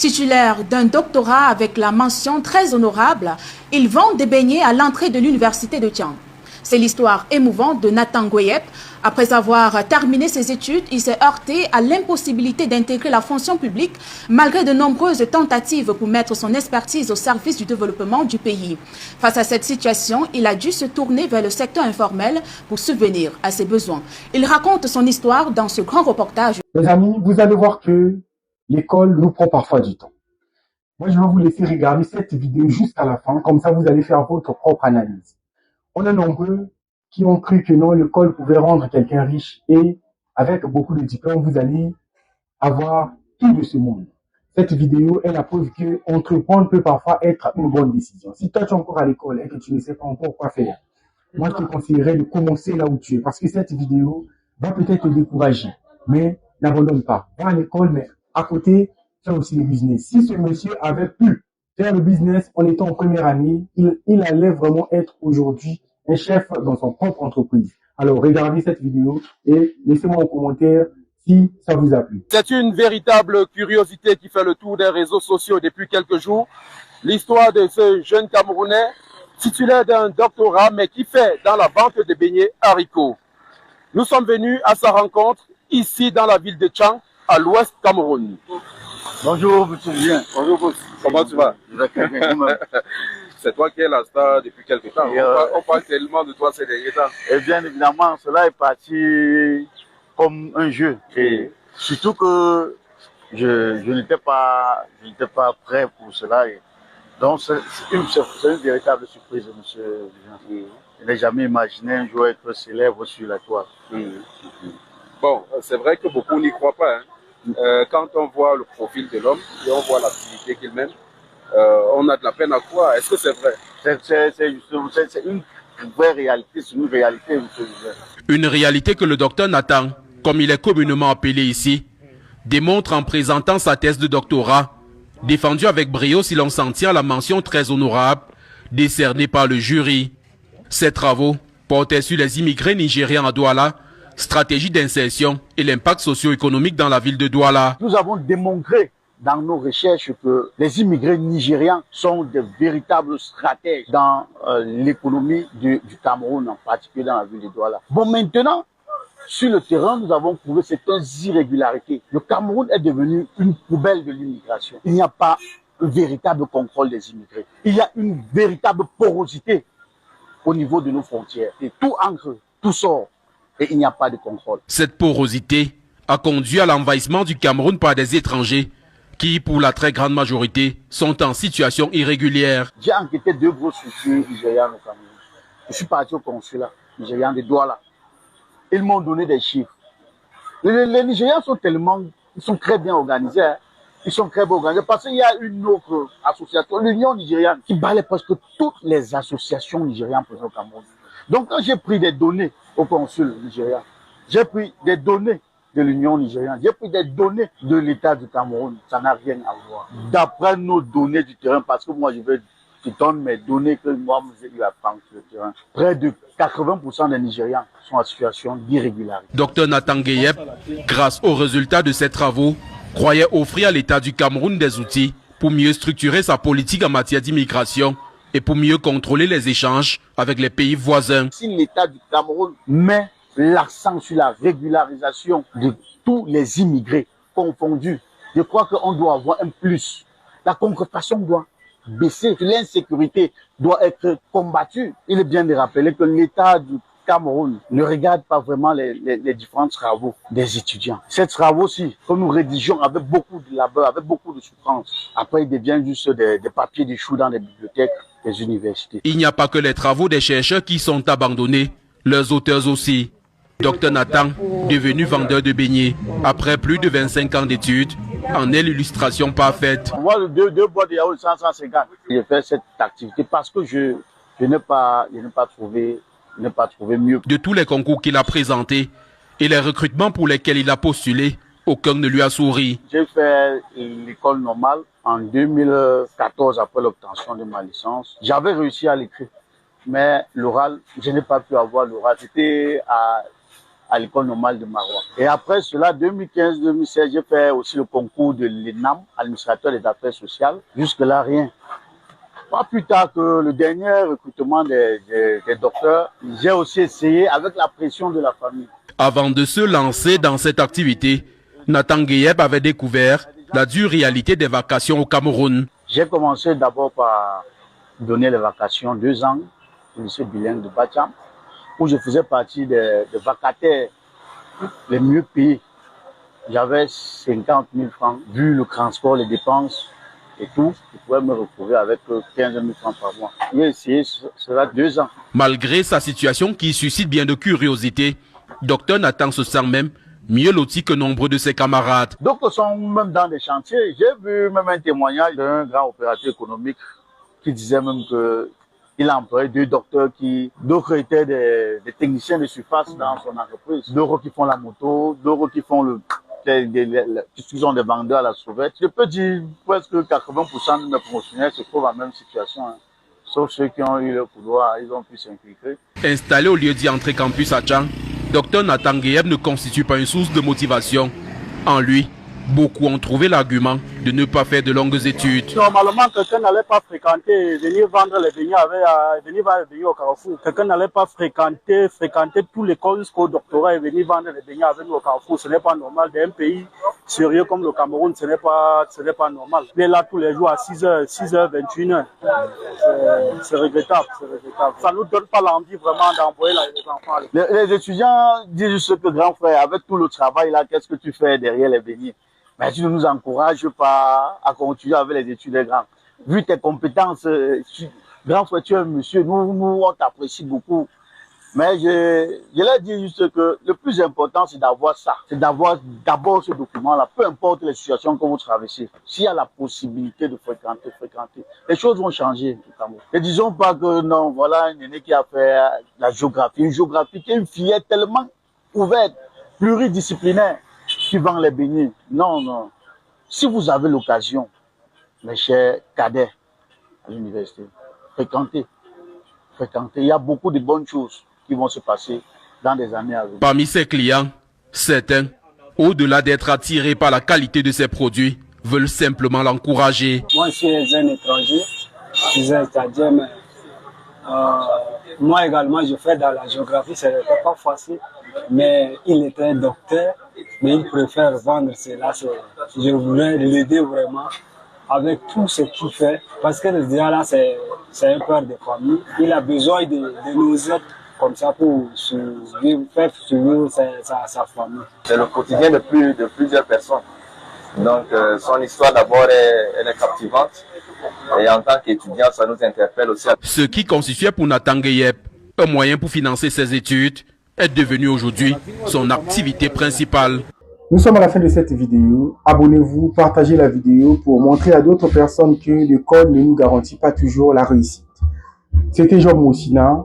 Titulaire d'un doctorat avec la mention très honorable, il vend des beignets à l'entrée de l'université de Tian. C'est l'histoire émouvante de Nathan Goyep. Après avoir terminé ses études, il s'est heurté à l'impossibilité d'intégrer la fonction publique malgré de nombreuses tentatives pour mettre son expertise au service du développement du pays. Face à cette situation, il a dû se tourner vers le secteur informel pour subvenir à ses besoins. Il raconte son histoire dans ce grand reportage. Les amis, vous allez voir que l'école nous prend parfois du temps. Moi, je vais vous laisser regarder cette vidéo jusqu'à la fin, comme ça vous allez faire votre propre analyse. On est nombreux qui ont cru que non, l'école pouvait rendre quelqu'un riche et avec beaucoup de diplômes, vous allez avoir tout de ce monde. Cette vidéo est la preuve que entreprendre peut parfois être une bonne décision. Si toi tu es encore à l'école et que tu ne sais pas encore quoi faire, moi je te conseillerais de commencer là où tu es parce que cette vidéo va peut-être te décourager, mais n'abandonne pas. Va à l'école, mais à côté, fais aussi le business. Si ce monsieur avait pu faire le business en étant en première année, il allait vraiment être aujourd'hui un chef dans son propre entreprise. Alors, regardez cette vidéo et laissez-moi en commentaire si ça vous a plu. C'est une véritable curiosité qui fait le tour des réseaux sociaux depuis quelques jours. L'histoire de ce jeune Camerounais titulaire d'un doctorat mais qui fait dans la vente de beignets haricots. Nous sommes venus à sa rencontre ici dans la ville de Tian, à l'ouest Cameroun. Bonjour, monsieur Julien. Bonjour, boss. Comment tu vas? C'est toi qui es la star depuis quelques temps. On parle tellement de toi ces derniers temps. Et bien évidemment, cela est parti comme un jeu. Et surtout que je n'étais pas prêt pour cela. Et donc, c'est une véritable surprise, monsieur Julien. Je n'ai jamais imaginé un jour être célèbre sur la toile. Bon, c'est vrai que beaucoup n'y croient pas. Hein. Quand on voit le profil de l'homme et on voit l'activité qu'il mène, on a de la peine à croire. Est-ce que c'est vrai? C'est une vraie réalité, c'est une réalité, monsieur Julien. Une réalité que le docteur Nathan, comme il est communément appelé ici, démontre en présentant sa thèse de doctorat, défendue avec brio si l'on s'en tient à la mention très honorable, décernée par le jury. Ces travaux portaient sur les immigrés nigérians à Douala, stratégie d'insertion et l'impact socio-économique dans la ville de Douala. Nous avons démontré dans nos recherches que les immigrés nigérians sont de véritables stratèges dans l'économie du Cameroun, en particulier dans la ville de Douala. Bon, maintenant, sur le terrain, nous avons trouvé certaines irrégularités. Le Cameroun est devenu une poubelle de l'immigration. Il n'y a pas un véritable contrôle des immigrés. Il y a une véritable porosité au niveau de nos frontières. Et tout entre, tout sort. Et il n'y a pas de contrôle. Cette porosité a conduit à l'envahissement du Cameroun par des étrangers qui, pour la très grande majorité, sont en situation irrégulière. J'ai enquêté 2 grosses structures nigérianes au Cameroun. Je suis parti au consulat nigérian de Douala. Ils m'ont donné des chiffres. Les Nigérians ils sont très bien organisés. Hein. Ils sont très bien organisés parce qu'il y a une autre association, l'Union nigériane, qui balaie presque toutes les associations nigérianes présentes au Cameroun. Donc quand j'ai pris des données au consul nigérien, j'ai pris des données de l'Union nigériane, j'ai pris des données de l'État du Cameroun, ça n'a rien à voir. D'après nos données du terrain, parce que moi je donne mes données que moi j'ai eu à prendre sur le terrain, près de 80% des Nigérians sont en situation d'irrégularité. Dr Nathan Goyep, grâce aux résultats de ses travaux, croyait offrir à l'État du Cameroun des outils pour mieux structurer sa politique en matière d'immigration et pour mieux contrôler les échanges avec les pays voisins. Si l'État du Cameroun met l'accent sur la régularisation de tous les immigrés confondus, je crois qu'on doit avoir un plus. La contrefaçon doit baisser, l'insécurité doit être combattue. Il est bien de rappeler que l'État du Cameroun ne regarde pas vraiment les différents travaux des étudiants. Ces travaux-ci, que nous rédigeons avec beaucoup de labeur, avec beaucoup de souffrance, après ils deviennent juste des papiers d'échou dans les bibliothèques des universités. Il n'y a pas que les travaux des chercheurs qui sont abandonnés, leurs auteurs aussi. Dr Nathan, devenu vendeur de beignets, après plus de 25 ans d'études, en est l'illustration parfaite. Moi, deux boîtes de yaourt 150. J'ai fait cette activité parce que je n'ai pas trouvé mieux. De tous les concours qu'il a présentés et les recrutements pour lesquels il a postulé, aucun ne lui a souri. J'ai fait l'école normale en 2014 après l'obtention de ma licence. J'avais réussi à l'écrire, mais l'oral, je n'ai pas pu avoir l'oral. C'était à l'école normale de Marois. Et après cela, 2015-2016, j'ai fait aussi le concours de l'ENAM, administrateur des affaires sociales. Jusque-là, rien. Pas plus tard que le dernier recrutement des docteurs, j'ai aussi essayé avec la pression de la famille. Avant de se lancer dans cette activité, Nathan Gueyeb avait découvert la dure réalité des vacations au Cameroun. J'ai commencé d'abord par donner les vacations 2 ans au lycée bilingue de Bacham, où je faisais partie des vacataires les mieux payés. J'avais 50 000 francs, vu le transport, les dépenses et tout, je pouvais me retrouver avec 15 000 francs par mois. J'ai essayé cela 2 ans. Malgré sa situation qui suscite bien de curiosité, Dr Nathan se sent même mieux loti que nombre de ses camarades. D'autres sont même dans des chantiers. J'ai vu même un témoignage d'un grand opérateur économique qui disait même qu'il a employé 2 docteurs d'autres étaient des techniciens de surface dans son entreprise. D'autres qui font la moto, d'autres qui font qui sont des vendeurs à la sauvette. Je peux dire presque 80% de mes promotionnaires se trouvent en même situation. Hein. Sauf ceux qui ont eu le couloir, ils ont pu s'impliquer. Installé au lieu dit Entrée Campus à Tchang, Dr Nathan Gueyeb ne constitue pas une source de motivation. En lui, beaucoup ont trouvé l'argument de ne pas faire de longues études. Normalement, quelqu'un n'allait pas fréquenter, venir vendre les beignets au Carrefour. Quelqu'un n'allait pas fréquenter tous les cours jusqu'au doctorat et venir vendre les beignets avec nous au Carrefour. Ce n'est pas normal. D'un pays sérieux comme le Cameroun, ce n'est pas normal. Il est là tous les jours à 6h, 21h. C'est regrettable, Ça ne nous donne pas l'envie vraiment d'envoyer les enfants. Les étudiants disent juste que grand frère, avec tout le travail là, qu'est-ce que tu fais derrière les beignets? Mais tu ne nous encourages pas à continuer avec les études des grands. Vu tes compétences, grand frère, tu es un monsieur, nous on t'apprécie beaucoup. Mais je leur dis juste que le plus important, c'est d'avoir ça. C'est d'avoir d'abord ce document-là, peu importe les situations que vous traversez. S'il y a la possibilité de fréquenter, les choses vont changer. Ne disons pas que non, voilà un aîné qui a fait la géographie. Une géographie qui est une filière tellement ouverte, pluridisciplinaire, qui vend les beignets. Non. Si vous avez l'occasion, mes chers cadets à l'université, fréquentez. Il y a beaucoup de bonnes choses qui vont se passer dans des années à venir. Parmi ses clients, certains, au-delà d'être attirés par la qualité de ses produits, veulent simplement l'encourager. Moi, je suis un étranger, je suis un Tchadien, mais moi également, je fais dans la géographie, ce n'était pas facile, mais il était docteur, mais il préfère vendre cela. Je voulais l'aider vraiment avec tout ce qu'il fait, parce que déjà là, c'est un père de famille, il a besoin de nous aider comme ça pour faire survivre sa famille. C'est le quotidien de plusieurs personnes. Donc son histoire d'abord elle est captivante et en tant qu'étudiant ça nous interpelle aussi. Ce qui constituait pour Nathan Gueyeb un moyen pour financer ses études est devenu aujourd'hui son activité principale. Nous sommes à la fin de cette vidéo. Abonnez-vous, partagez la vidéo pour montrer à d'autres personnes que l'école ne nous garantit pas toujours la réussite. C'était Jean Moussina.